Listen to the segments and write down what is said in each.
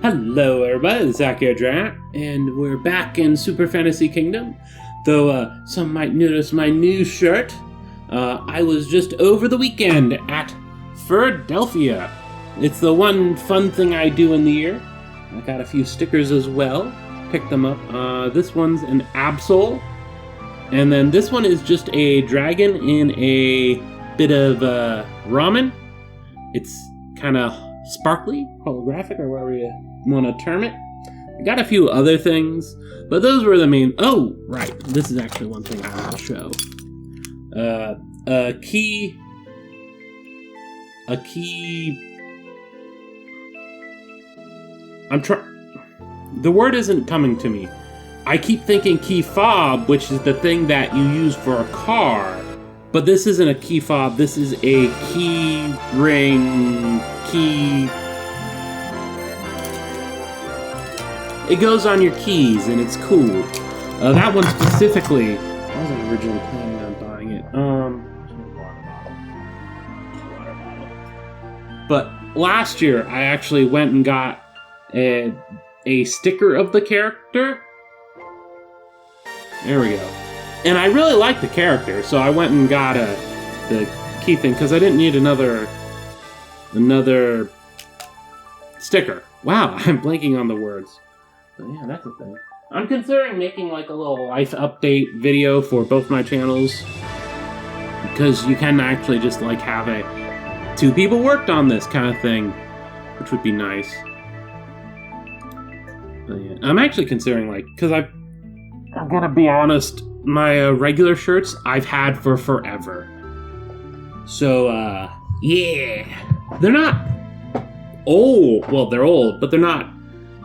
Hello everybody, it's Zach Drat, and we're back in Super Fantasy Kingdom. Though some might notice my new shirt. I was just over the weekend at Philadelphia. It's the one fun thing I do in the year. I got a few stickers as well. Picked them up. This one's an Absol. And then this one is just a dragon in a bit of ramen. It's kind of sparkly, holographic, or whatever you want to term it. I got a few other things, but those were the main... Oh, right. This is actually one thing I want to show. A key... The word isn't coming to me. I keep thinking key fob, which is the thing that you use for a car, but this isn't a key fob. This is a key ring, key... It goes on your keys, and it's cool. That one specifically... I wasn't originally planning on buying it. Water bottle. But last year, I actually went and got a sticker of the character. There we go. And I really like the character, so I went and got the key thing, because I didn't need another sticker. Wow, I'm blanking on the words. But yeah, that's the thing. I'm considering making like a little life update video for both my channels, because you can actually just like have two people worked on this kind of thing, which would be nice. But yeah, I'm actually considering because I'm gonna be honest, my regular shirts I've had for forever. So yeah, they're not old. Well, they're old, but they're not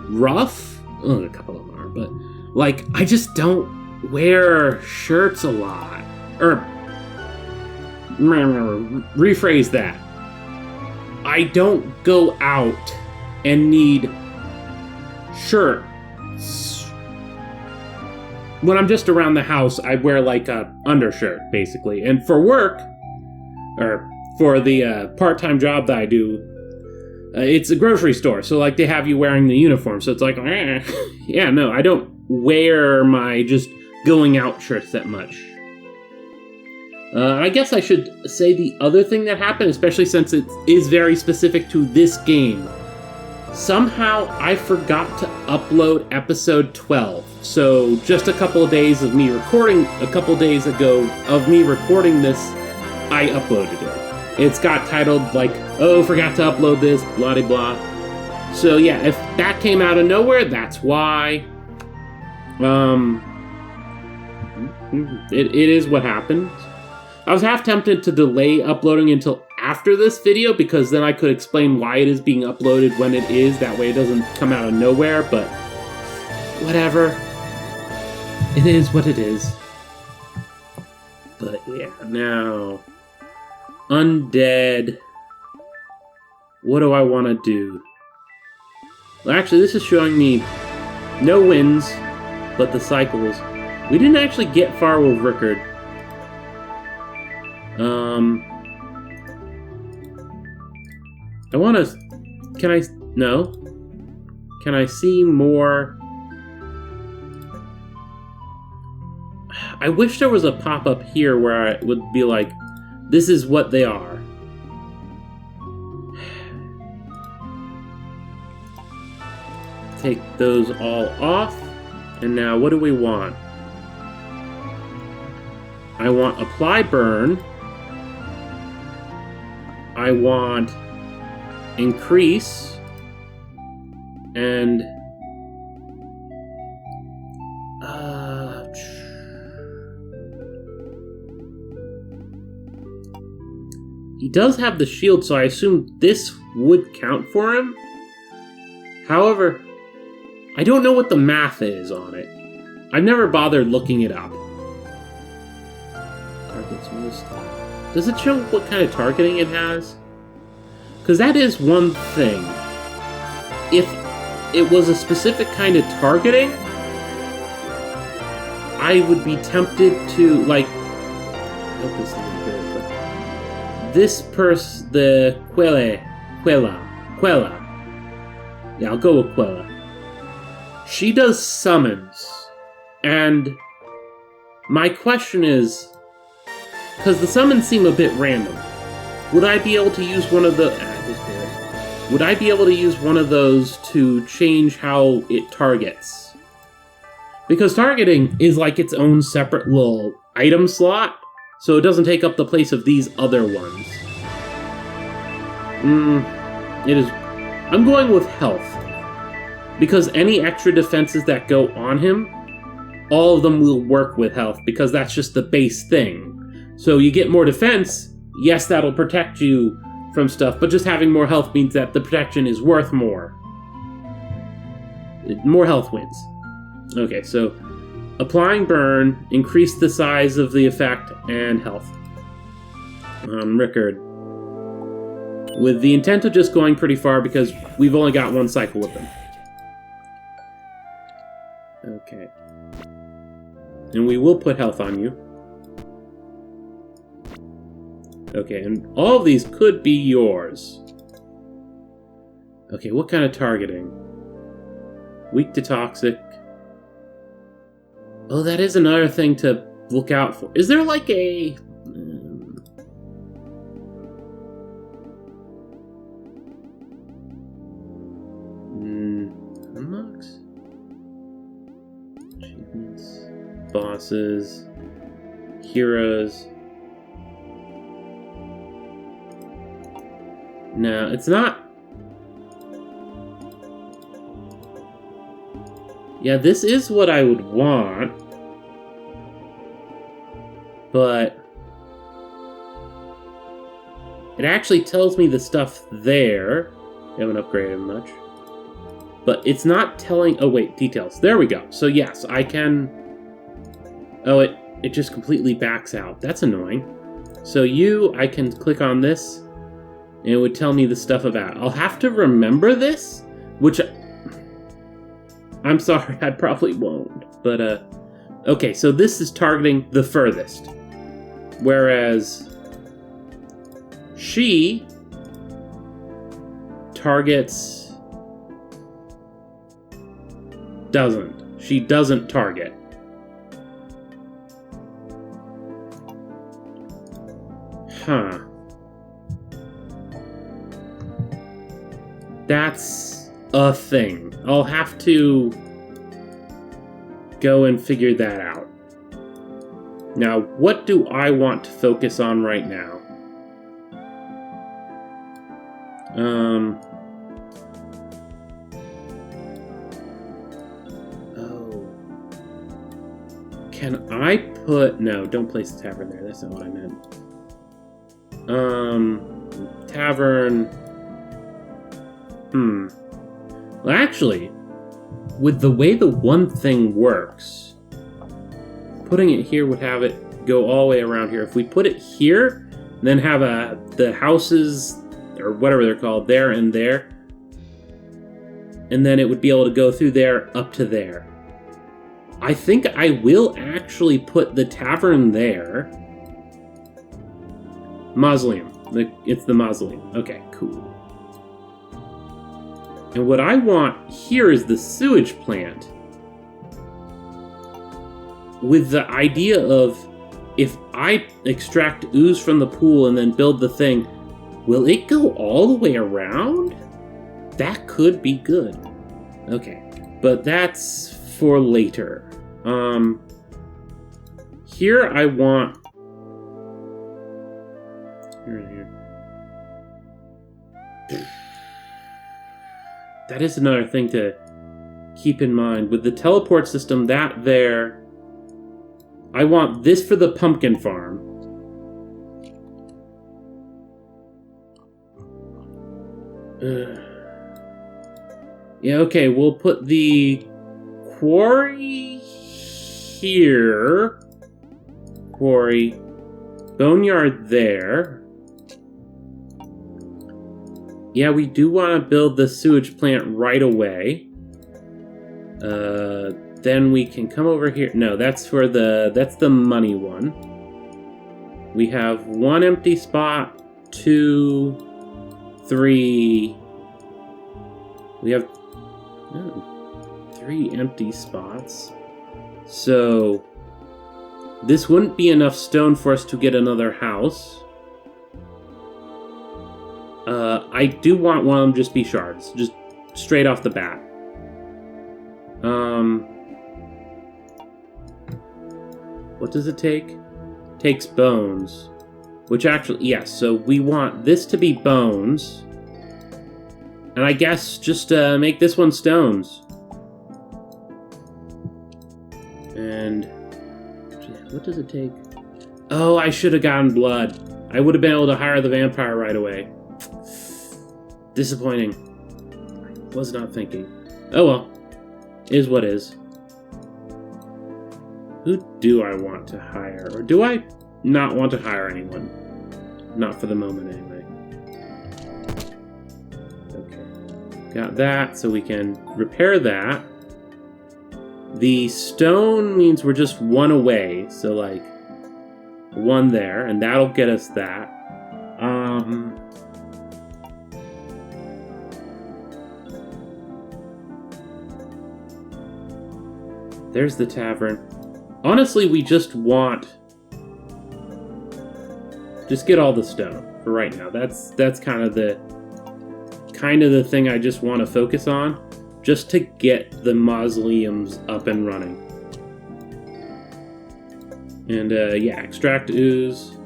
rough. Oh, a couple of them are, but like I just don't wear shirts a lot. Or rephrase that. I don't go out and need shirts. When I'm just around the house, I wear like a undershirt, basically. And for work, or for the part-time job that I do, it's a grocery store. So like they have you wearing the uniform. So it's like, yeah, no, I don't wear my just going out shirts that much. I guess I should say the other thing that happened, especially since it is very specific to this game. Somehow I forgot to upload episode 12. So just a couple of days of me recording, a couple days ago of me recording this, I uploaded it. It's got titled like, oh, forgot to upload this, blah de blah. So yeah, if that came out of nowhere, that's why. It is what happened. I was half tempted to delay uploading until after this video, because then I could explain why it is being uploaded when it is. That way it doesn't come out of nowhere, but whatever. It is what it is. But yeah, now... Undead. What do I want to do? Well, actually, this is showing me no wins, but the cycles. We didn't actually get far with Rickard. I want to... Can I... No. Can I see more... I wish there was a pop-up here where it would be like, this is what they are. Take those all off. And now what do we want? I want apply burn. I want increase. And he does have the shield, so I assume this would count for him. However, I don't know what the math is on it. I've never bothered looking it up. Targets missed. Does it show what kind of targeting it has? Because that is one thing. If it was a specific kind of targeting, I would be tempted to, like... I hope this isn't good, but... This the Quella. Yeah, I'll go with Quilla. She does summons. And my question is, because the summons seem a bit random, would I be able to use one of the... Would I be able to use one of those to change how it targets? Because targeting is like its own separate little item slot, so it doesn't take up the place of these other ones. It is... I'm going with health. Because any extra defenses that go on him, all of them will work with health, because that's just the base thing. So you get more defense, yes, that'll protect you from stuff, but just having more health means that the protection is worth more. More health wins. Okay, so applying burn, increase the size of the effect, and health. Rickard. With the intent of just going pretty far because we've only got one cycle with them. Okay. And we will put health on you. Okay, and all of these could be yours. Okay, what kind of targeting? Weak to toxic. Oh, that is another thing to look out for. Is there like a... unlocks? Achievements. Bosses. Heroes. No, it's not. Yeah, this is what I would want. But it actually tells me the stuff there. I haven't upgraded much. But it's not telling... Oh, wait, details. There we go. So, yes, I can... Oh, it just completely backs out. That's annoying. So I can click on this, and it would tell me the stuff about... I'll have to remember this, which... I'm sorry, I probably won't. But, okay, so this is targeting the furthest. Whereas... she... targets... doesn't. She doesn't target. Huh. That's a thing. I'll have to go and figure that out. Now, what do I want to focus on right now? Can I put... No, don't place the tavern there. That's not what I meant. Tavern... Well, actually, with the way the one thing works, putting it here would have it go all the way around here. If we put it here, then have the houses, or whatever they're called, there and there, and then it would be able to go through there up to there. I think I will actually put the tavern there. Mausoleum. It's the mausoleum. Okay, cool. And what I want here is the sewage plant. With the idea of, if I extract ooze from the pool and then build the thing, will it go all the way around? That could be good. Okay, but that's for later. Here I want... Here. That is another thing to keep in mind. With the teleport system, that there... I want this for the pumpkin farm. Yeah, okay, we'll put the quarry here. Quarry. Boneyard there. Yeah, we do want to build the sewage plant right away. Then we can come over here. No, that's the money one. We have one empty spot, 2, 3. We have Oh, 3 empty spots. So this wouldn't be enough stone for us to get another house. I do want one of them just be shards, just straight off the bat. What does it take? Takes bones. Which actually, yes, so we want this to be bones. And I guess just make this one stones. And what does it take? Oh, I should have gotten blood. I would have been able to hire the vampire right away. Disappointing. I was not thinking. Oh well. Is what is. Who do I want to hire? Or do I not want to hire anyone? Not for the moment, anyway. Okay. Got that, so we can repair that. The stone means we're just one away, so like one there, and that'll get us that. There's the tavern. Honestly, we just want... Just get all the stone for right now. That's kind of the thing I just want to focus on. Just to get the mausoleums up and running. And yeah, extract ooze.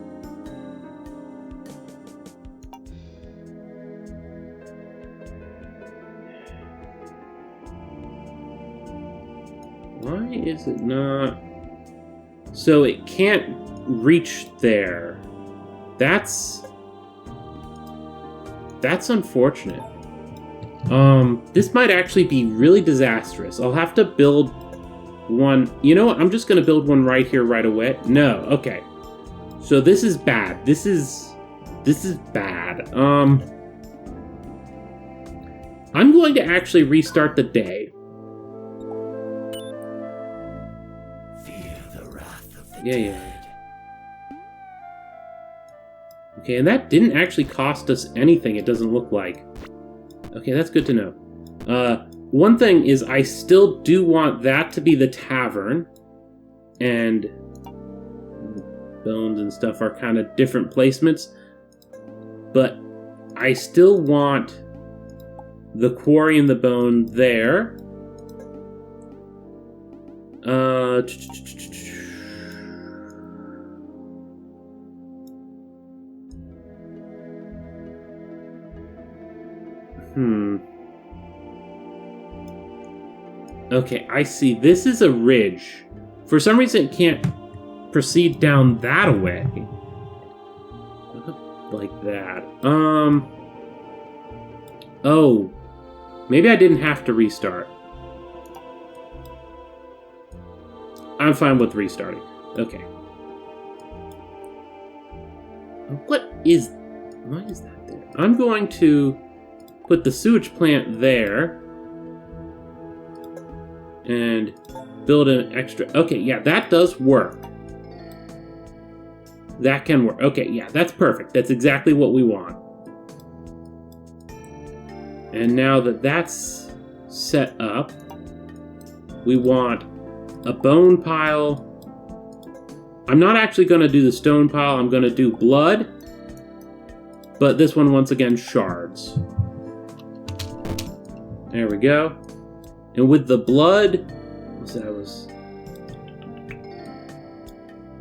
Why is it not? So it can't reach there. That's unfortunate. This might actually be really disastrous. I'll have to build one. You know what? I'm just going to build one right here right away. No, okay. So this is bad. This is bad. I'm going to actually restart the day. Yeah. Okay, and that didn't actually cost us anything, it doesn't look like. Okay, that's good to know. One thing is I still do want that to be the tavern. And bones and stuff are kind of different placements. But I still want the quarry and the bone there. Okay, I see. This is a ridge. For some reason, it can't proceed down that way. Like that. Oh. Maybe I didn't have to restart. I'm fine with restarting. Okay. Why is that there? I'm going to put the sewage plant there. And build an extra... Okay, yeah, that does work. That can work. Okay, yeah, that's perfect. That's exactly what we want. And now that that's set up, we want a bone pile. I'm not actually going to do the stone pile. I'm going to do blood. But this one, once again, shards. There we go. And with the blood,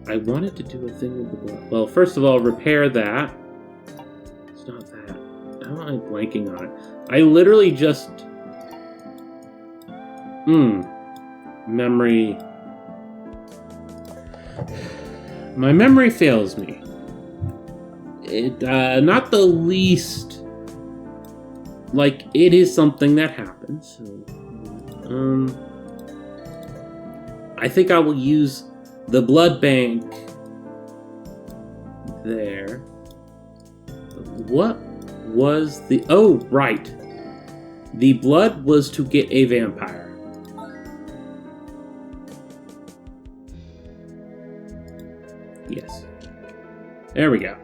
I wanted to do a thing with the blood. Well, first of all, repair that. It's not that. How am I blanking on it? I literally just... Memory... My memory fails me. Not the least... Like, it is something that happens, so... I think I will use the blood bank there. What was the... Oh, right. The blood was to get a vampire. Yes. There we go.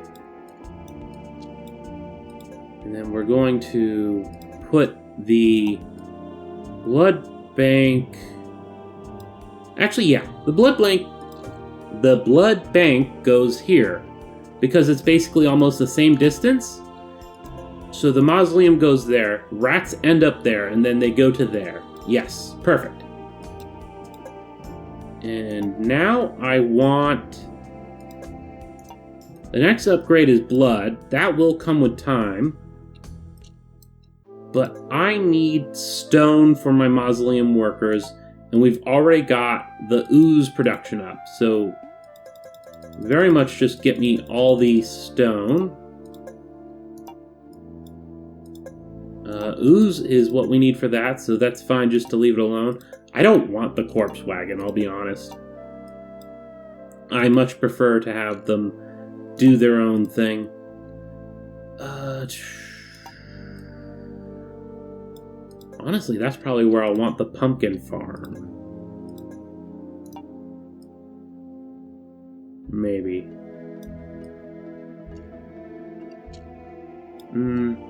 And then we're going to put the blood bank... Actually, yeah. The blood bank goes here. Because it's basically almost the same distance. So the mausoleum goes there. Rats end up there, and then they go to there. Yes, perfect. And now I want... The next upgrade is blood. That will come with time. But I need stone for my mausoleum workers, and we've already got the ooze production up. So very much just get me all the stone. Ooze is what we need for that, so that's fine just to leave it alone. I don't want the corpse wagon, I'll be honest. I much prefer to have them do their own thing. Honestly, that's probably where I want the pumpkin farm. Maybe.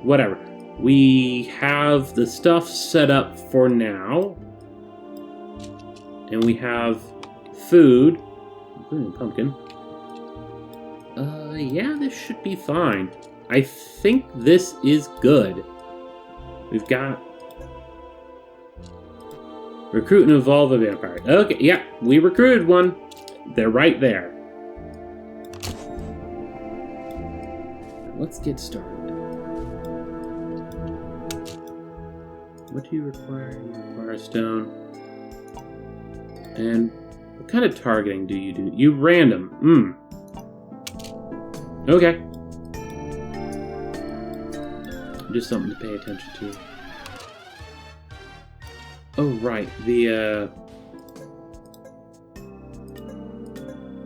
Whatever. We have the stuff set up for now. And we have food. Pumpkin. Yeah, this should be fine. I think this is good. We've got... Recruit and evolve a vampire. Okay, yeah, we recruited one. They're right there. Let's get started. What do you require? You require a stone. And what kind of targeting do you do? You random. Okay. Just something to pay attention to. Oh, right. The,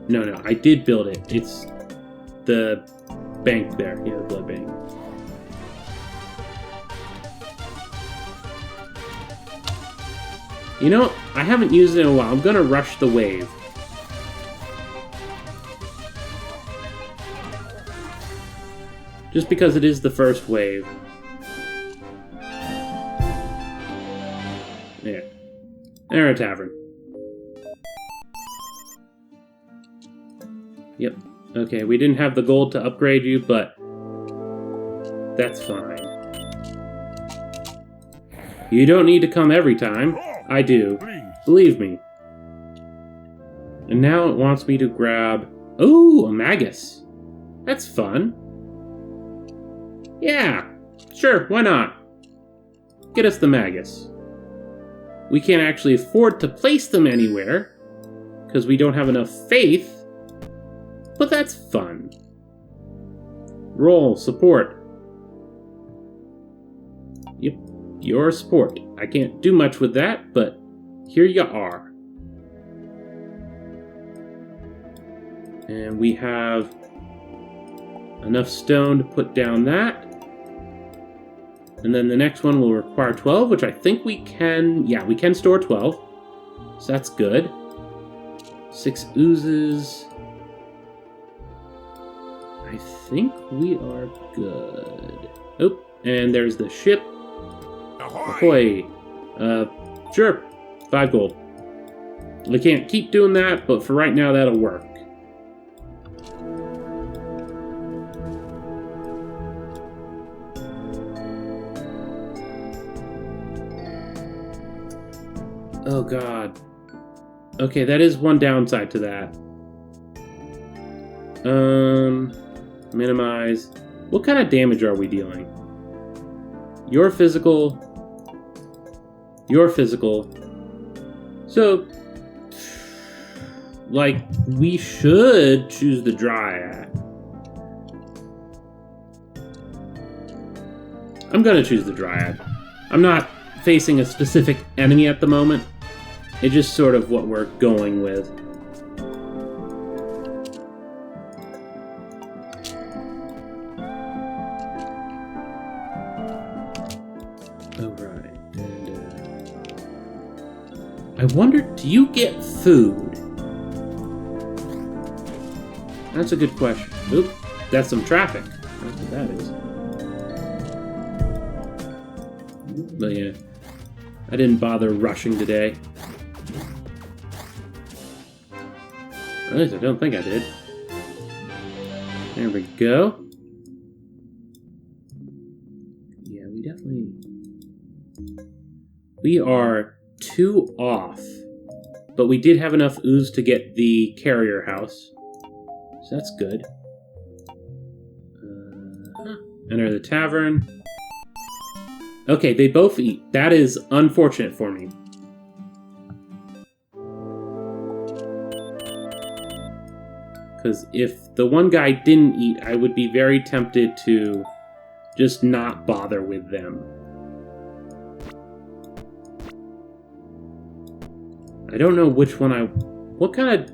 No, I did build it. It's the bank there. Yeah, the blood bank. You know, I haven't used it in a while. I'm gonna rush the wave. Just because it is the first wave. Yeah. They're a tavern. Yep. Okay, we didn't have the gold to upgrade you, but that's fine. You don't need to come every time. I do. Believe me. And now it wants me to grab... Oh, a Magus. That's fun. Yeah, sure, why not? Get us the Magus. We can't actually afford to place them anywhere, because we don't have enough faith, but that's fun. Roll, support. Yep, you're a support. I can't do much with that, but here you are. And we have enough stone to put down that. And then the next one will require 12, which I think we can... Yeah, we can store 12. So that's good. 6 oozes. I think we are good. Oh, and there's the ship. Ahoy! Sure. 5 gold. We can't keep doing that, but for right now, that'll work. Oh god. Okay, that is one downside to that. Minimize. What kind of damage are we dealing? Your physical. Your physical. So, like, we should choose the Dryad. I'm gonna choose the Dryad. I'm not facing a specific enemy at the moment. It's just sort of what we're going with. Alright, and I wonder, do you get food? That's a good question. Oop, that's some traffic. That's what that is. But yeah. I didn't bother rushing today. At least I don't think I did. There we go. Yeah, we definitely... We are 2 off. But we did have enough ooze to get the carrier house. So that's good. Enter the tavern. Okay, they both eat. That is unfortunate for me. Because if the one guy didn't eat, I would be very tempted to just not bother with them. I don't know which one I... What kind of...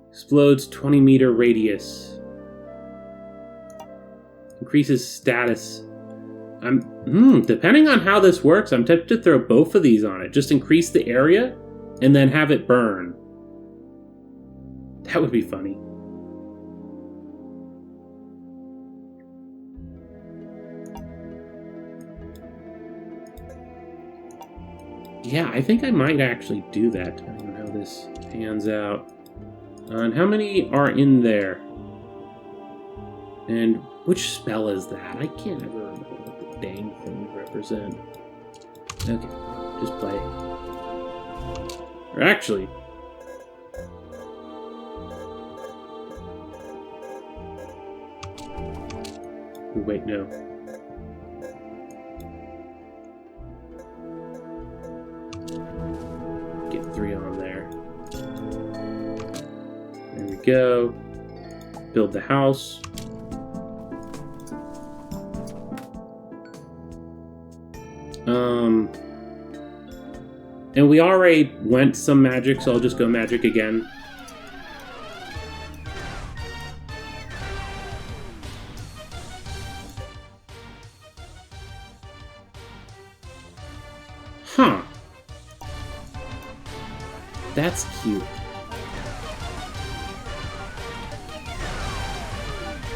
Explodes 20-meter radius. Increases status. Depending on how this works, I'm tempted to throw both of these on it. Just increase the area, and then have it burn. That would be funny. Yeah, I think I might actually do that, depending on how this pans out. And how many are in there? And which spell is that? I can't ever remember what the dang things represent. Okay, just play. Or actually... Wait, no. Get 3 on there. There we go. Build the house. And we already went some magic, so I'll just go magic again. Huh. That's cute.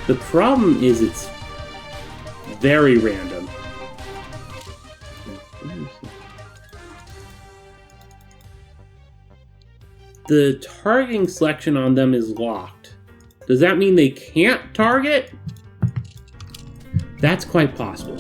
The problem is it's very random. The targeting selection on them is locked. Does that mean they can't target? That's quite possible.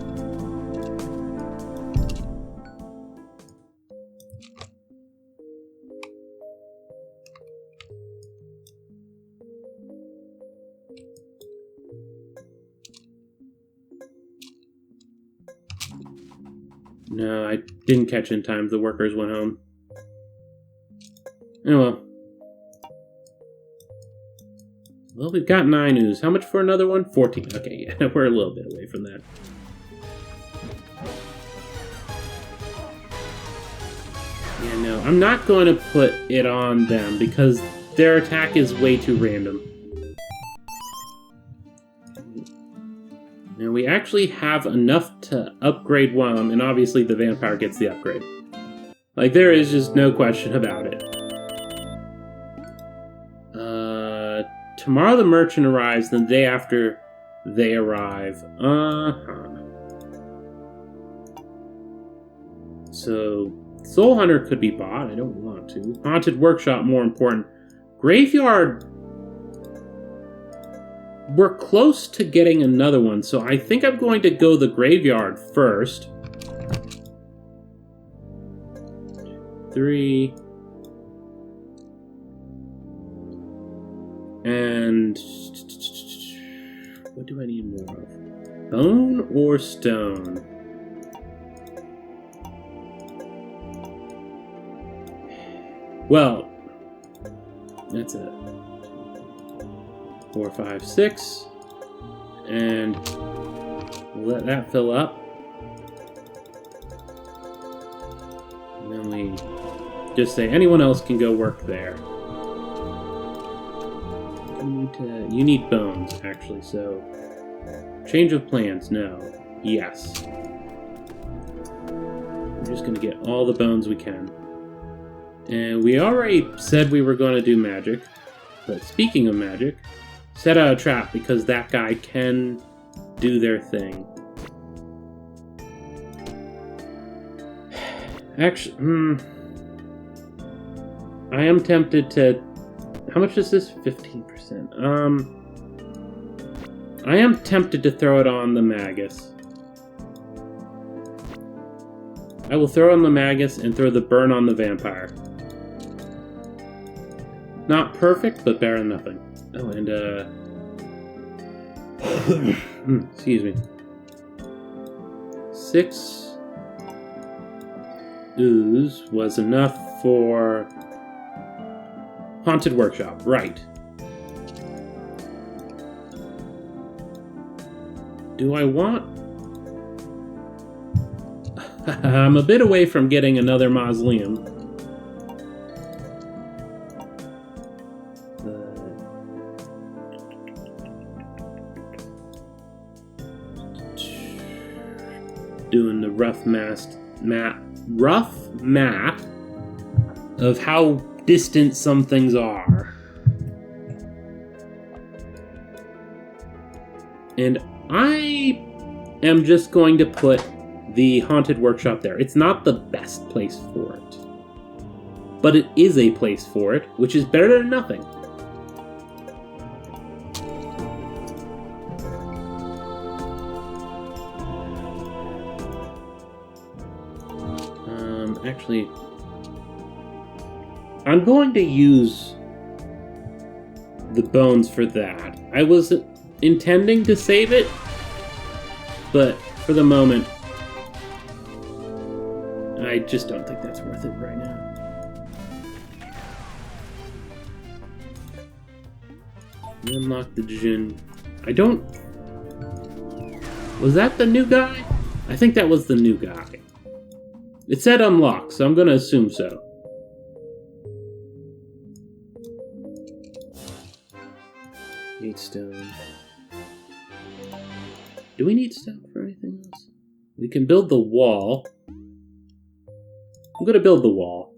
No, I didn't catch in time. The workers went home. Oh well. Well, we've got 9 ooze. How much for another one? 14. Okay, yeah, we're a little bit away from that. Yeah, no, I'm not going to put it on them because their attack is way too random. Now, we actually have enough to upgrade one of them, and obviously the vampire gets the upgrade. Like, there is just no question about it. Tomorrow the merchant arrives, the day after they arrive. So, Soul Hunter could be bought. I don't want to. Haunted Workshop, more important. Graveyard... We're close to getting another one, so I think I'm going to go the Graveyard first. 3... And what do I need more of? Bone or stone? Well, that's a 4, 5, 6, and we'll let that fill up. And then we just say anyone else can go work there. You need bones, actually, so... Change of plans, no. Yes. We're just gonna get all the bones we can. And we already said we were going to do magic. But speaking of magic, set out a trap because that guy can do their thing. Actually, I am tempted to... How much is this? 15%. I am tempted to throw it on the Magus. I will throw on the Magus and throw the burn on the Vampire. Not perfect, but better than nothing. Oh, and, excuse me. 6 ooze was enough for Haunted Workshop, right. Do I want... I'm a bit away from getting another mausoleum. Doing the rough map of how distant some things are. And I am just going to put the Haunted Workshop there. It's not the best place for it, but it is a place for it, which is better than nothing. Actually, I'm going to use the bones for that. I was intending to save it, but for the moment, I just don't think that's worth it right now. Unlock the Djinn. I don't... Was that the new guy? I think that was the new guy. It said unlock, so I'm gonna assume so. Need stone. Do we need stone for anything else? We can build the wall. I'm gonna build the wall.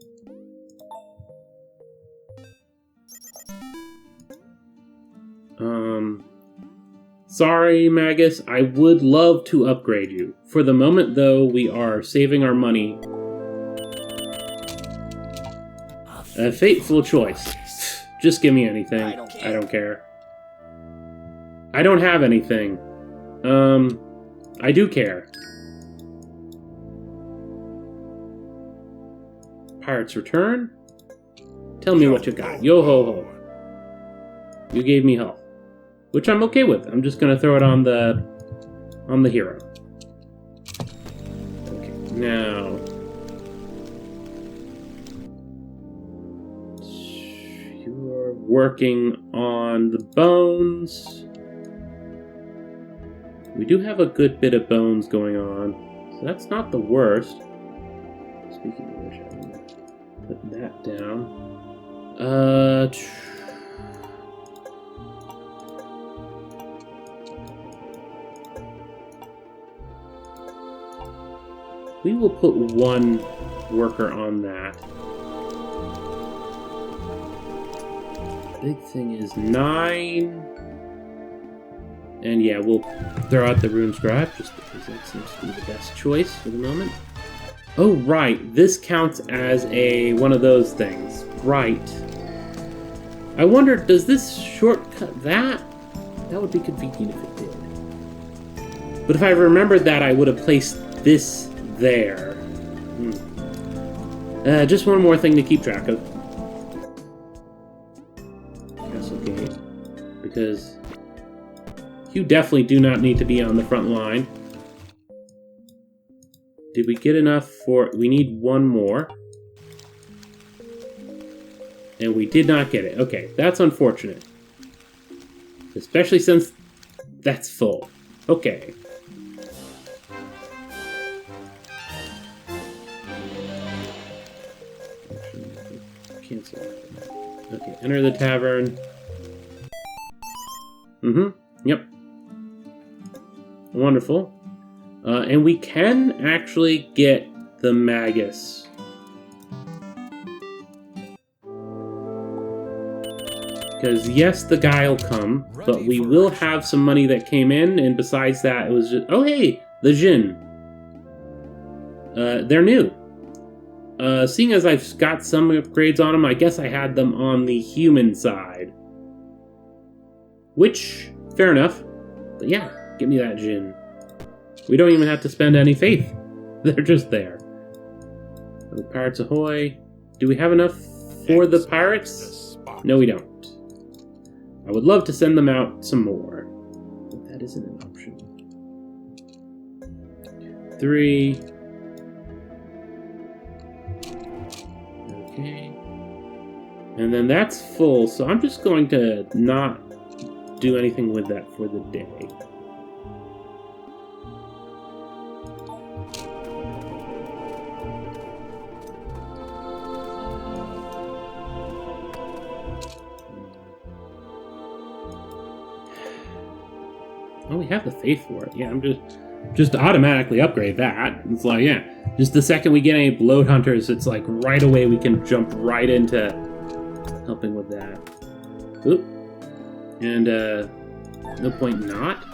Sorry, Magus, I would love to upgrade you. For the moment, though, we are saving our money. A fateful choice. Just give me anything. I don't care. I don't have anything. I do care. Pirates Return? Tell me what you got. Yo ho ho. You gave me health, which I'm okay with. I'm just gonna throw it on the hero. Okay, now you are working on the bones. We do have a good bit of bones going on, so that's not the worst. Speaking of which, I'm gonna put that down. We will put one worker on that. Big thing is 9. And yeah, we'll throw out the Rune Scribe, just because that seems to be the best choice for the moment. Oh, right. This counts as one of those things. Right. I wonder, does this shortcut that? That would be convenient if it did. But if I remembered that, I would have placed this there. Just one more thing to keep track of. Castle Gate. Because you definitely do not need to be on the front line. Did we get enough for... We need one more. And we did not get it. Okay, that's unfortunate. Especially since that's full. Okay. Cancel. Okay, enter the tavern. Yep. Wonderful. And we can actually get the Magus. Because yes, the guy will come, but we will have some money that came in, and besides that, it was just... Oh hey, the Djinn. They're new. seeing as I've got some upgrades on them, I guess I had them on the human side. Which, fair enough. But yeah, give me that Jinn. We don't even have to spend any faith. They're just there. Oh, Pirates Ahoy. Do we have enough for the pirates? No, we don't. I would love to send them out some more. But that isn't an option. 3. Okay. And then that's full, so I'm just going to not do anything with that for the day. Oh, we have the faith for it. Yeah, I'm just automatically upgrade that. It's like, yeah, just the second we get any bloat hunters, it's like right away we can jump right into helping with that. Oop. And no point not.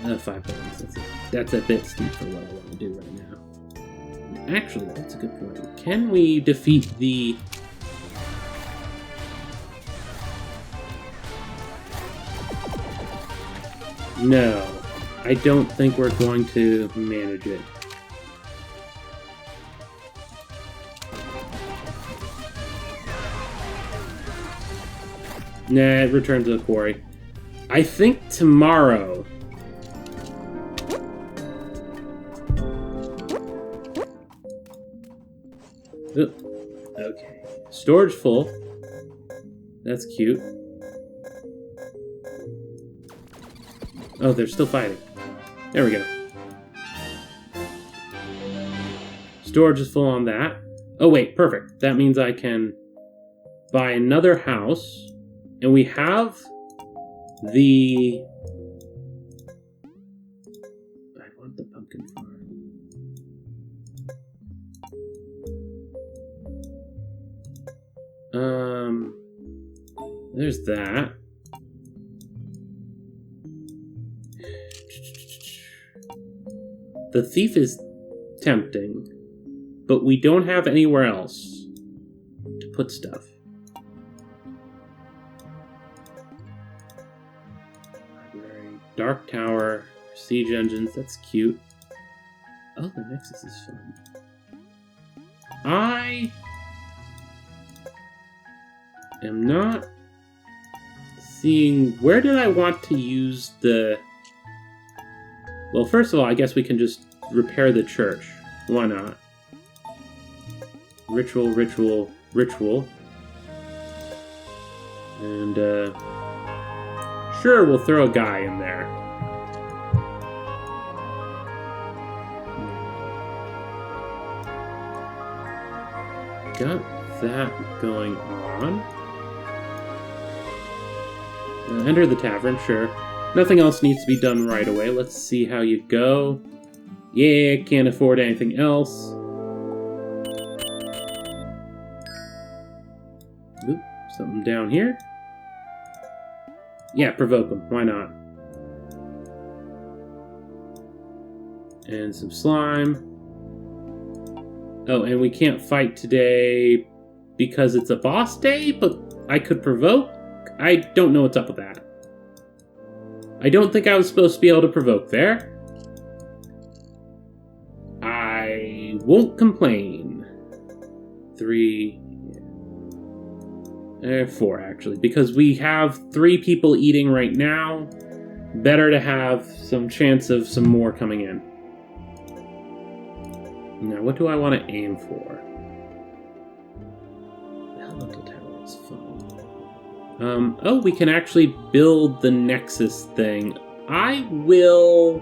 5 points. That's a bit steep for what I want to do right now. Actually, that's a good point. Can we defeat the... No, I don't think we're going to manage it. Nah, it returns to the quarry. I think tomorrow... Oop. Okay. Storage full. That's cute. Oh, they're still fighting. There we go. Storage is full on that. Oh, wait, perfect. That means I can buy another house. And we have the... I want the pumpkin farm. There's that. The thief is tempting, but we don't have anywhere else to put stuff. Library, Dark Tower, Siege Engines, that's cute. Oh, the Nexus is fun. I am not seeing... Where did I want to use the... Well, first of all, I guess we can just repair the church. Why not? Ritual, ritual, ritual. And, sure, we'll throw a guy in there. Got that going on. Enter the tavern, sure. Nothing else needs to be done right away. Let's see how you go. Yeah, can't afford anything else. Oop, something down here. Yeah, provoke them. Why not? And some slime. Oh, and we can't fight today because it's a boss day, but I could provoke? I don't know what's up with that. I don't think I was supposed to be able to provoke there. I won't complain. 3... 4, actually. Because we have 3 people eating right now. Better to have some chance of some more coming in. Now, what do I want to aim for? The Elemental Tower is fun. Oh, we can actually build the Nexus thing. I will...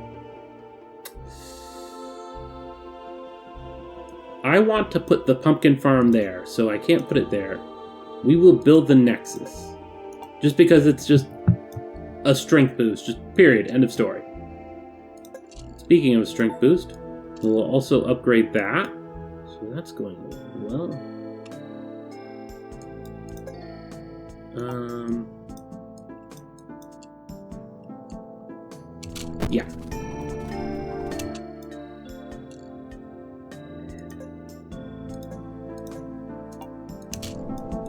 I want to put the pumpkin farm there, so I can't put it there. We will build the Nexus. Just because it's just a strength boost. Just period. End of story. Speaking of strength boost, we'll also upgrade that. So that's going well. Yeah.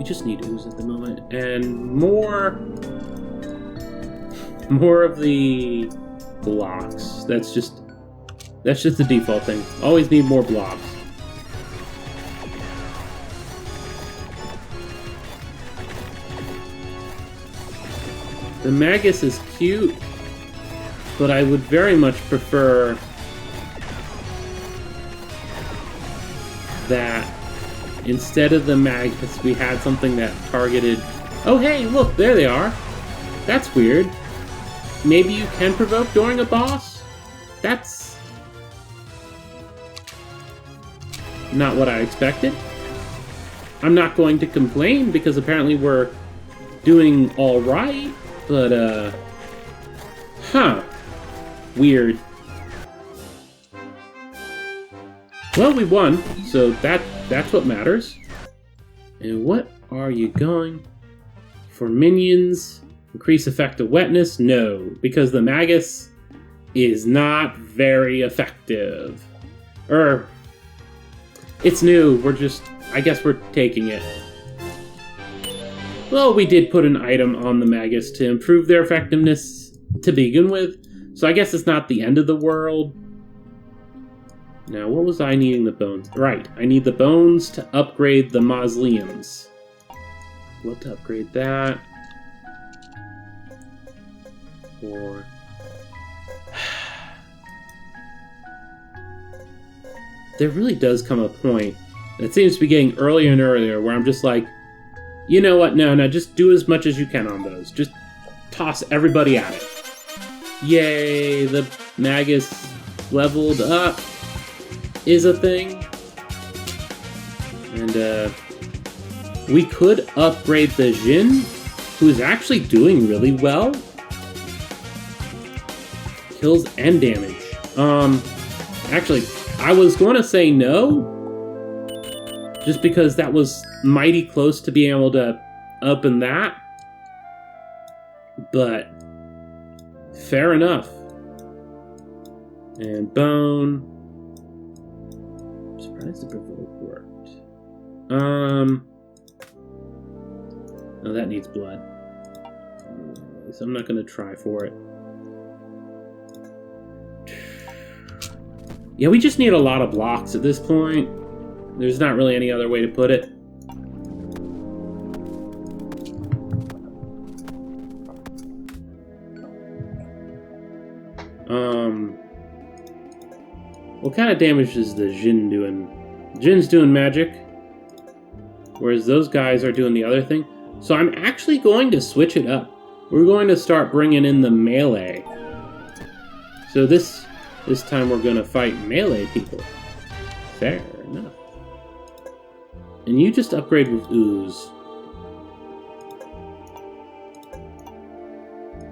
We just need ooze at the moment. And more of the blocks. That's just the default thing. Always need more blocks. The Magus is cute, but I would very much prefer that instead of the Magus, we had something that targeted... Oh, hey, look, there they are. That's weird. Maybe you can provoke during a boss? That's not what I expected. I'm not going to complain because apparently we're doing all right, but, huh. Weird. Well, we won, so that's what matters. And what are you going for? Minions? Increase effective wetness? No, because the Magus is not very effective. It's new, I guess we're taking it. Well, we did put an item on the Magus to improve their effectiveness to begin with, so I guess it's not the end of the world. Now, what was I needing the bones? Right, I need the bones to upgrade the mausoleums. What to upgrade that? Or... There really does come a point, it seems to be getting earlier and earlier, where I'm just like, you know what, no, just do as much as you can on those. Just toss everybody at it. Yay, the Magus leveled up is a thing. And, we could upgrade the Jin, who's actually doing really well. Kills and damage. Actually, I was going to say no, just because that was mighty close to being able to open that. But, fair enough. And bone. I'm surprised the provoke worked. No, that needs blood. So I'm not going to try for it. Yeah, we just need a lot of blocks at this point. There's not really any other way to put it. What kind of damage is the Jin doing? Jin's doing magic, whereas those guys are doing the other thing. So I'm actually going to switch it up. We're going to start bringing in the melee. So this time we're going to fight melee people. Fair enough. And you just upgrade with ooze.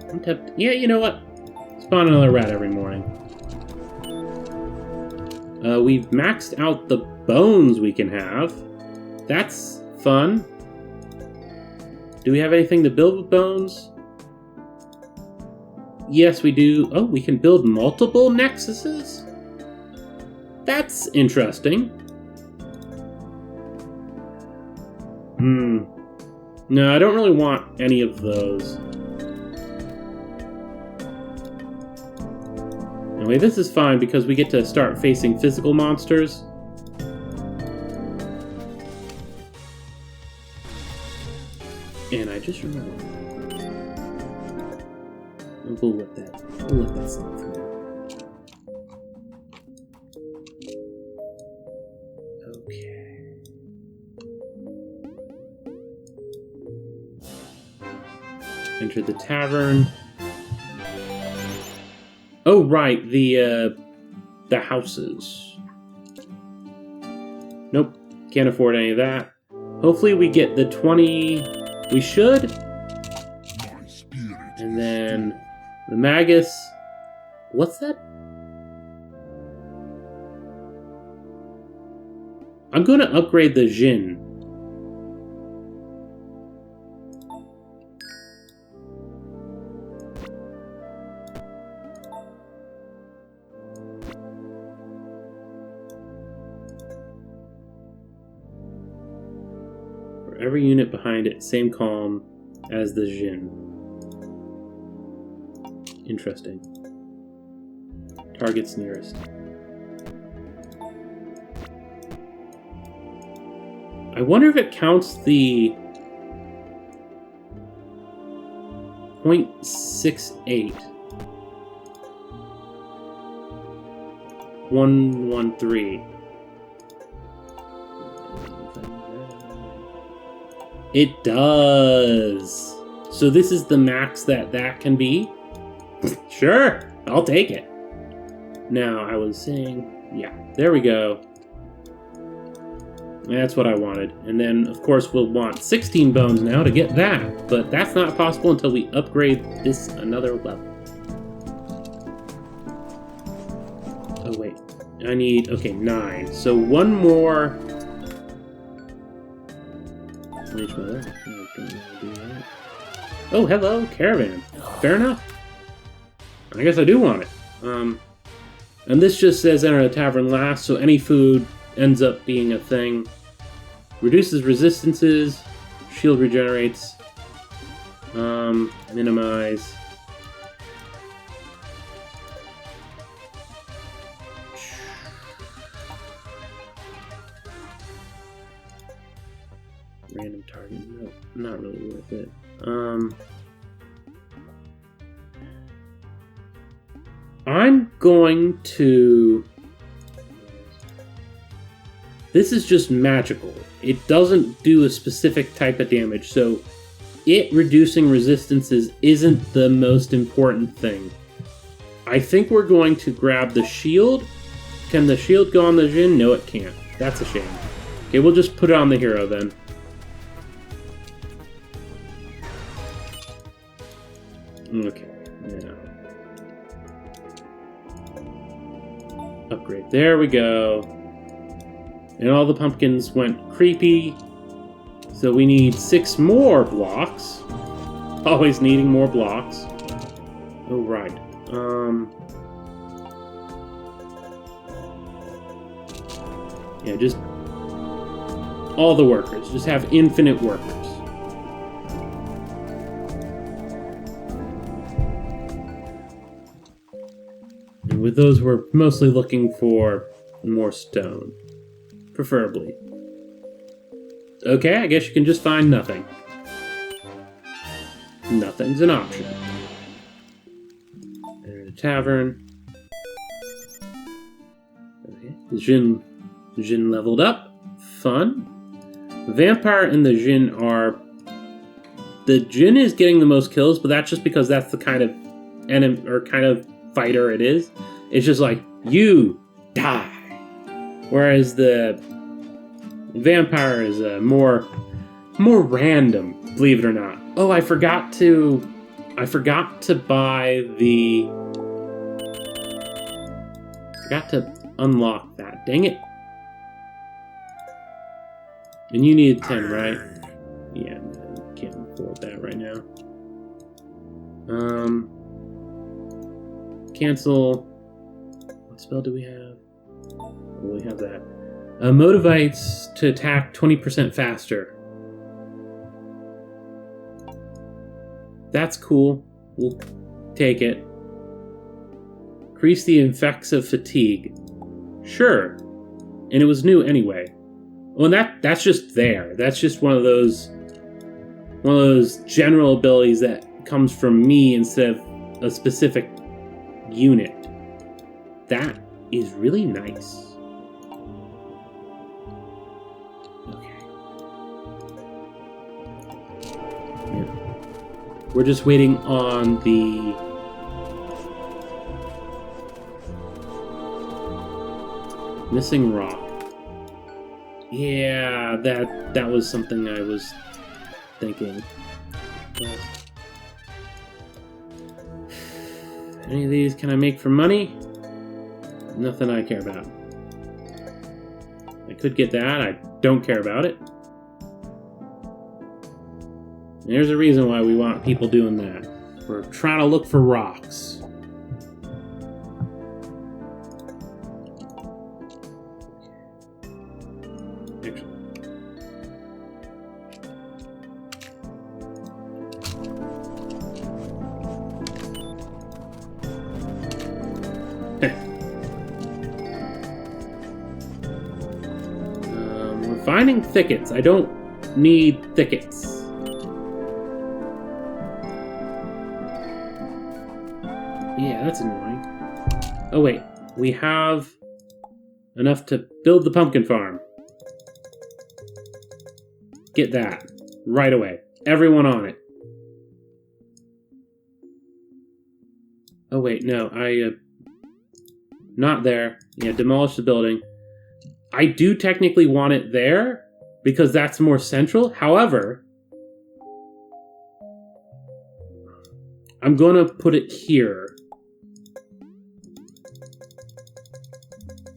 I'm tempted. Yeah, you know what? Spawn another rat every morning. We've maxed out the bones we can have. That's fun. Do we have anything to build with bones? Yes, we do. Oh, we can build multiple nexuses? That's interesting. No, I don't really want any of those. Anyway, this is fine because we get to start facing physical monsters. And I just remembered. We'll let that slide for now. Okay. Enter the tavern. Oh, right, the houses. Nope, can't afford any of that. Hopefully we get the 20... We should. And then the Magus. What's that? I'm going to upgrade the Jin. every unit behind it, same column as the Jin. Interesting. Targets nearest. I wonder if it counts the 0.68. 113. It does. So this is the max that can be? Sure, I'll take it. Now, I was saying, yeah, there we go. That's what I wanted. And then, of course, we'll want 16 bones now to get that. But that's not possible until we upgrade this another level. Oh, wait. I need, okay, 9. So one more... Oh, hello, caravan. Fair enough. I guess I do want it. And this just says enter the tavern last, so any food ends up being a thing. Reduces resistances. Shield regenerates. Minimize. Random target. No, not really worth it. I'm going to... This is just magical. It doesn't do a specific type of damage, so it reducing resistances isn't the most important thing. I think we're going to grab the shield. Can the shield go on the Jin? No, it can't. That's a shame. Okay, we'll just put it on the hero then. Okay, now. Upgrade. There we go. And all the pumpkins went creepy. So we need 6 more blocks. Always needing more blocks. Oh, right. Yeah, just... all the workers. Just have infinite workers. And with those, we're mostly looking for more stone. Preferably. Okay, I guess you can just find nothing. Nothing's an option. Enter the tavern. Okay. The Jin leveled up. Fun. The vampire and the Jin are... The Jin is getting the most kills, but that's just because that's the kind of enemy or kind of fighter it is. It's just like, you die. Whereas the vampire is more random, believe it or not. Oh, I forgot to buy the... Forgot to unlock that. Dang it. And you need 10, right? Yeah, no, you can't afford that right now. Cancel. What spell do we have? Oh, we have that. Motivates to attack 20% faster. That's cool. We'll take it. Increase the effects of fatigue. Sure. And it was new anyway. Well, that's just there. That's just one of those general abilities that comes from me instead of a specific unit. That is really nice. We're just waiting on the... Missing rock. Yeah, that was something I was thinking. Any of these can I make for money? Nothing I care about. I could get that, I don't care about it. And there's a reason why we want people doing that. We're trying to look for rocks. finding thickets. I don't need thickets. Yeah, that's annoying. Oh wait, we have enough to build the pumpkin farm. Get that right away. Everyone on it. Oh wait, no, not there. Yeah, demolish the building. I do technically want it there because that's more central. However, I'm gonna put it here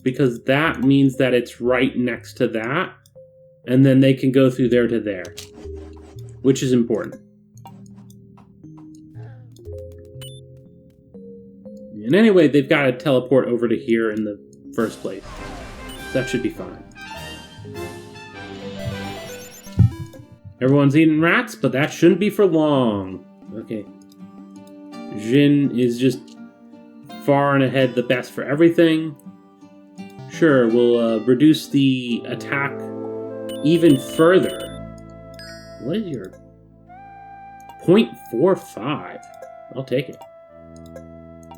because that means that it's right next to that, and then they can go through there to there, which is important. And anyway, they've got to teleport over to here in the first place. That should be fine. Everyone's eating rats, but that shouldn't be for long. Okay. Jin is just far and ahead the best for everything. Sure, we'll reduce the attack even further. What is your... 0.45? I'll take it.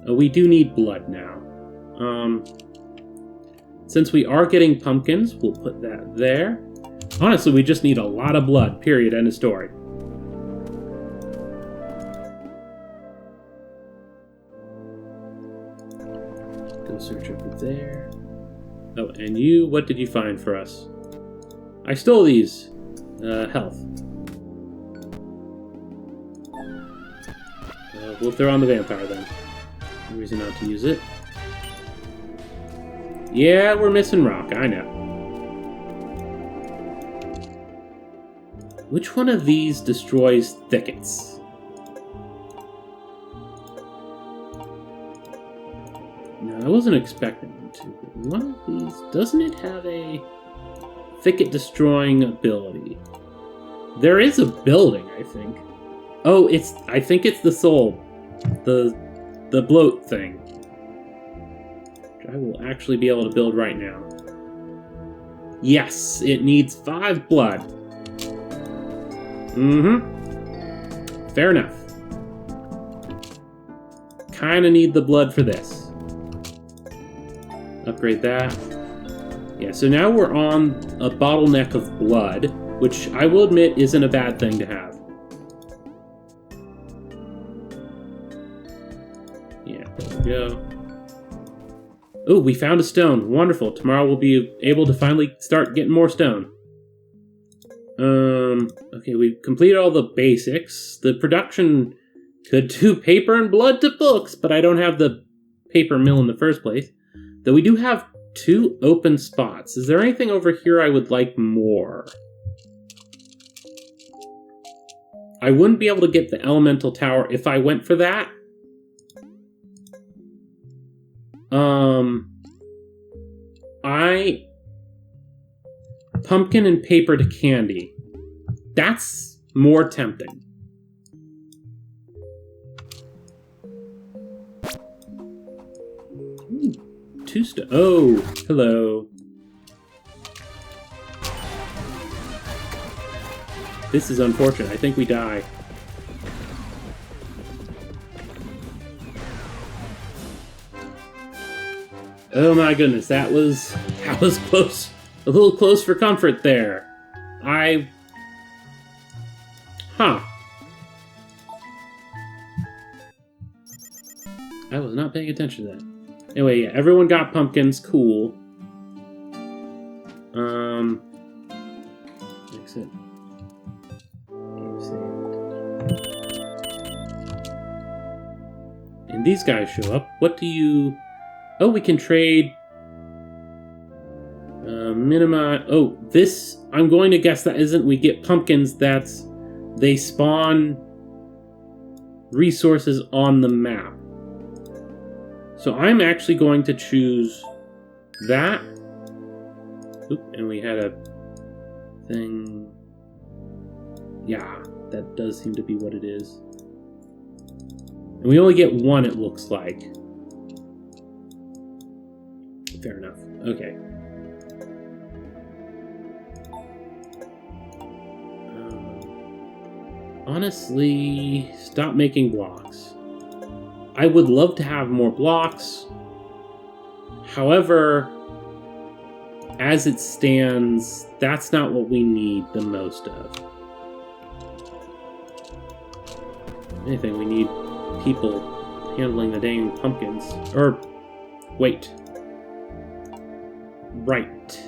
We do need blood now. Since we are getting pumpkins, we'll put that there. Honestly, we just need a lot of blood, period, end of story. Go search over there. Oh, and you, what did you find for us? I stole these. Health. We'll throw on the vampire then. No reason not to use it. Yeah, we're missing rock, I know. Which one of these destroys thickets? No, I wasn't expecting them to, but one of these, doesn't it have a thicket destroying ability? There is a building, I think. Oh, I think it's the soul. The bloat thing. Which I will actually be able to build right now. Yes, it needs 5 blood. Mm-hmm. Fair enough. Kinda need the blood for this. Upgrade that. Yeah, so now we're on a bottleneck of blood, which I will admit isn't a bad thing to have. Yeah, there we go. Oh, we found a stone. Wonderful. Tomorrow we'll be able to finally start getting more stone. Okay, we've completed all the basics. The production could do paper and blood to books, but I don't have the paper mill in the first place. Though we do have 2 open spots. Is there anything over here I would like more? I wouldn't be able to get the elemental tower if I went for that. Pumpkin and paper to candy. That's more tempting. Ooh, 2 oh, hello. This is unfortunate. I think we die. Oh my goodness, that was close. A little close for comfort there. Huh. I was not paying attention to that. Anyway, yeah, everyone got pumpkins, cool. Exit. And these guys show up. What do you... Oh, we can trade... minimize... Oh, this... I'm going to guess that isn't... We get pumpkins, that's... They spawn... resources on the map. So I'm actually going to choose... that. Oop, and we had a... thing... Yeah, that does seem to be what it is. And we only get 1, it looks like. Fair enough. Okay. Honestly, stop making blocks. I would love to have more blocks. However, as it stands, that's not what we need the most of. If anything, we need people handling the dang pumpkins. Or, wait. Right.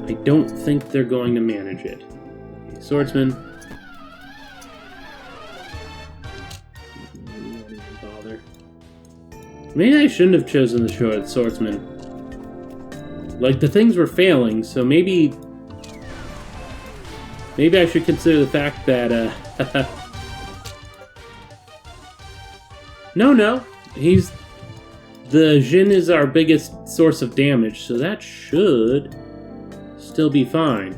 I don't think they're going to manage it. Okay, swordsman. Don't even bother. Maybe I shouldn't have chosen the swordsman. Like, the things were failing, so maybe I should consider the fact that, No, the Jin is our biggest source of damage, so that should still be fine.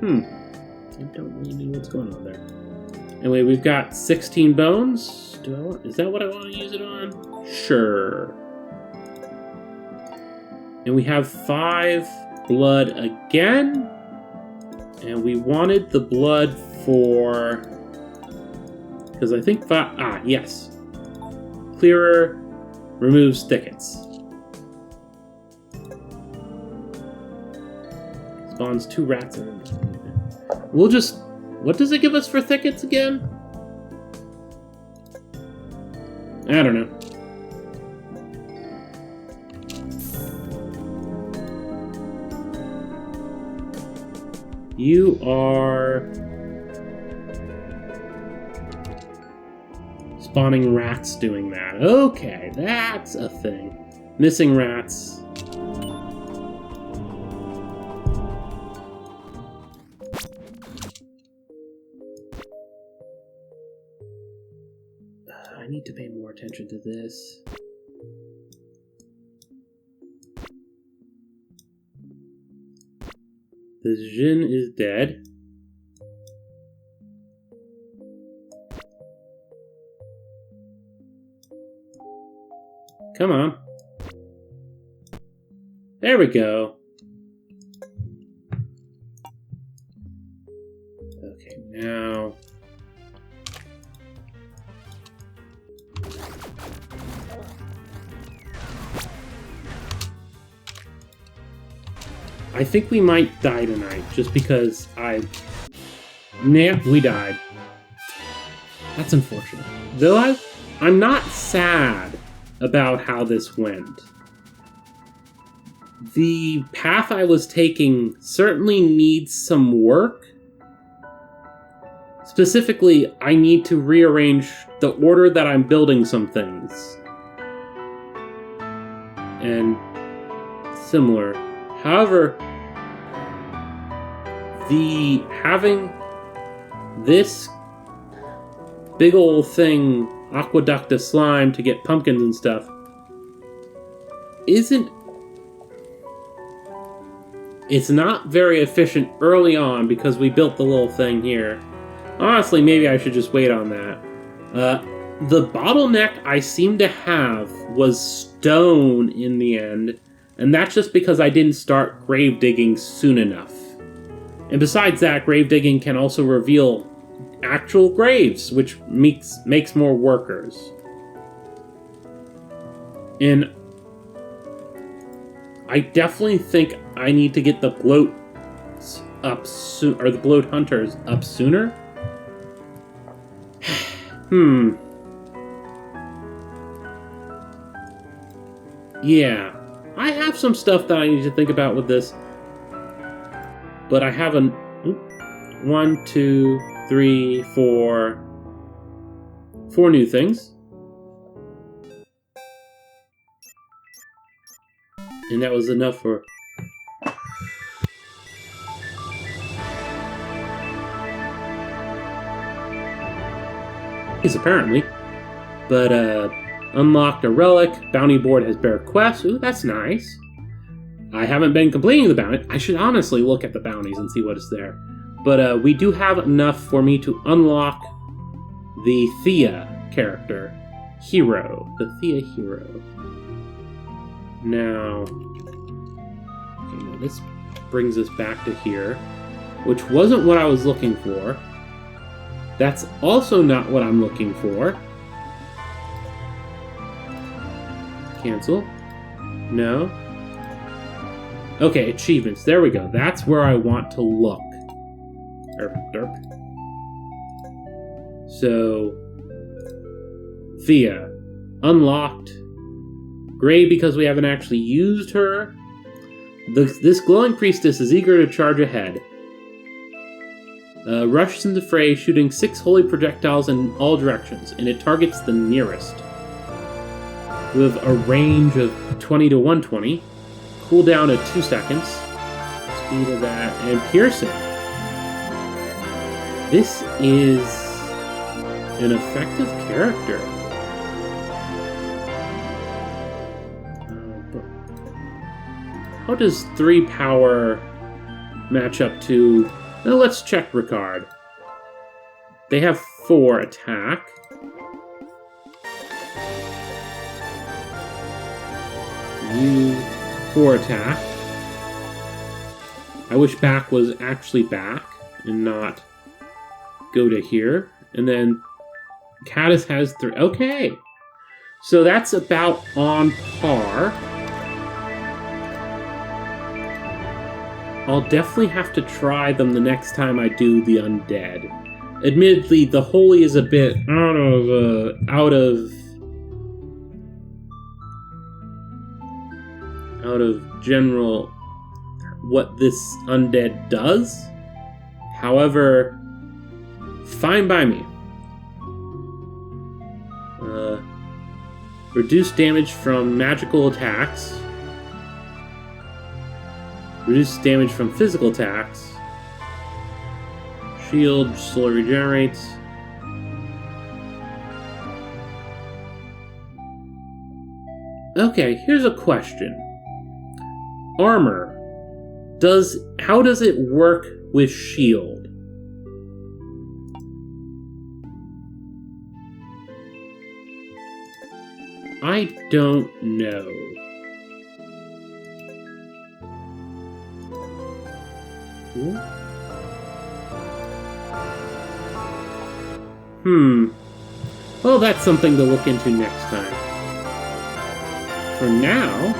I don't really know what's going on there. Anyway, we've got 16 bones. Is that what I want to use it on? Sure. And we have 5 blood again. And we wanted the blood for... Because I think 5... yes. Clearer removes thickets. Spawns 2 rats in it. We'll just... What does it give us for thickets again? I don't know. You are... spawning rats doing that. Okay, that's a thing. Missing rats. I need to pay more attention to this. The Jin is dead. Come on. There we go. Okay, now... I think we might die tonight, just because Nah, we died. That's unfortunate. Though I'm not sad about how this went. The path I was taking certainly needs some work. Specifically, I need to rearrange the order that I'm building some things. And similar. However, having this big old thing, aqueduct of slime to get pumpkins and stuff, it's not very efficient early on because we built the little thing here. Honestly, maybe I should just wait on that. The bottleneck I seem to have was stone in the end, and that's just because I didn't start grave digging soon enough. And besides that, grave digging can also reveal actual graves, which makes more workers. And I definitely think I need to get the bloat up soon, or the bloat hunters up sooner. Yeah, I have some stuff that I need to think about with this. But I have 1, 2, 3, 4 new things. And that was enough for... apparently. But, unlocked a relic. Bounty board has bear quests. Ooh, that's nice. I haven't been completing the bounty. I should honestly look at the bounties and see what is there. But we do have enough for me to unlock the Thea character. Hero. The Thea hero. Now, Okay, now this brings us back to here, which wasn't what I was looking for. That's also not what I'm looking for. Cancel. No. Okay, achievements. There we go. That's where I want to look. Derp. So, Thea. Unlocked. Gray because we haven't actually used her. This glowing priestess is eager to charge ahead. Rushes into fray, shooting 6 holy projectiles in all directions, and it targets the nearest. With a range of 20 to 120. Cooldown at 2 seconds. Speed of that, and piercing. This is an effective character. How does 3 power match up to... Now let's check Ricard. They have 4 attack. You 4 attack. I wish back was actually back and not go to here. And then Caddis has 3. Okay. So that's about on par. I'll definitely have to try them the next time I do the undead. Admittedly, the holy is a bit out of general what this undead does. However, fine by me. Reduce damage from magical attacks. Reduce damage from physical attacks. Shield slowly regenerates. Okay, here's a question. Armor. How does it work with shield? I don't know. Well, that's something to look into next time. For now,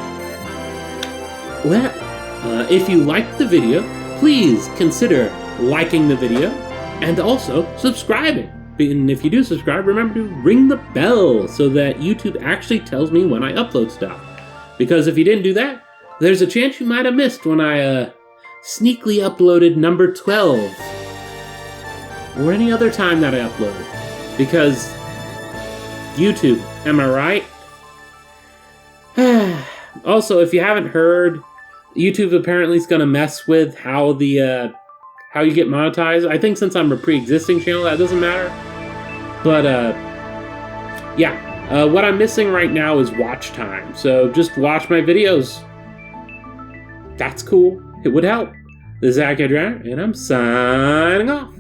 well, if you liked the video, please consider liking the video and also subscribing. And if you do subscribe, remember to ring the bell so that YouTube actually tells me when I upload stuff. Because if you didn't do that, there's a chance you might have missed when I sneakily uploaded number 12. Or any other time that I upload. Because YouTube, am I right? Also, if you haven't heard, YouTube apparently is going to mess with how you get monetized. I think since I'm a pre-existing channel, that doesn't matter. But, yeah. What I'm missing right now is watch time. So just watch my videos. That's cool. It would help. This is Zack Adrian, and I'm signing off.